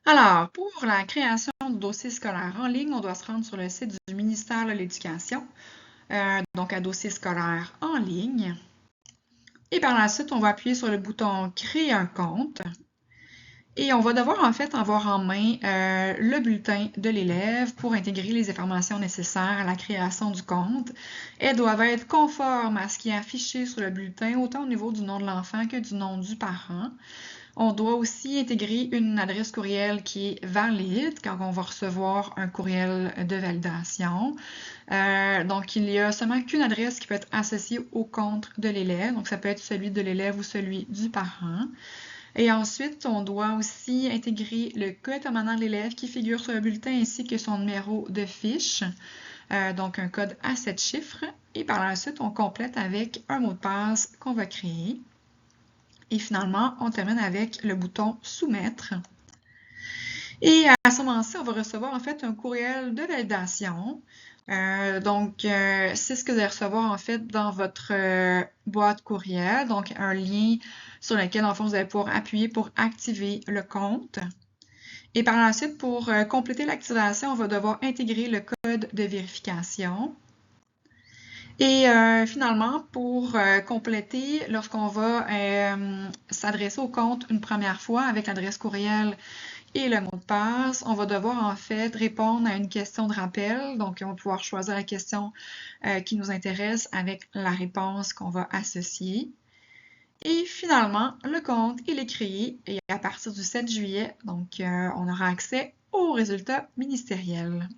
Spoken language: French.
Alors, pour la création du dossier scolaire en ligne, on doit se rendre sur le site du ministère de l'Éducation, donc à dossier scolaire en ligne. Et par la suite, on va appuyer sur le bouton Créer un compte. Et on va devoir en fait avoir en main le bulletin de l'élève pour intégrer les informations nécessaires à la création du compte. Elles doivent être conformes à ce qui est affiché sur le bulletin, autant au niveau du nom de l'enfant que du nom du parent. On doit aussi intégrer une adresse courriel qui est valide quand on va recevoir un courriel de validation. Donc, il n'y a seulement qu'une adresse qui peut être associée au compte de l'élève. Donc, ça peut être celui de l'élève ou celui du parent. Et ensuite, on doit aussi intégrer le code permanent de l'élève qui figure sur le bulletin ainsi que son numéro de fiche, donc un code à 7 chiffres. Et par la suite, on complète avec un mot de passe qu'on va créer. Et finalement, on termine avec le bouton Soumettre. Et à ce moment-ci, on va recevoir en fait un courriel de validation. C'est ce que vous allez recevoir en fait dans votre boîte courriel, donc un lien sur lequel en fait, vous allez pouvoir appuyer pour activer le compte. Et par la suite, pour compléter l'activation, on va devoir intégrer le code de vérification. Et finalement, pour compléter, lorsqu'on va s'adresser au compte une première fois avec l'adresse courriel et le mot de passe, on va devoir en fait répondre à une question de rappel. Donc, on va pouvoir choisir la question qui nous intéresse avec la réponse qu'on va associer. Et finalement, le compte, il est créé et à partir du 7 juillet, donc on aura accès aux résultats ministériels.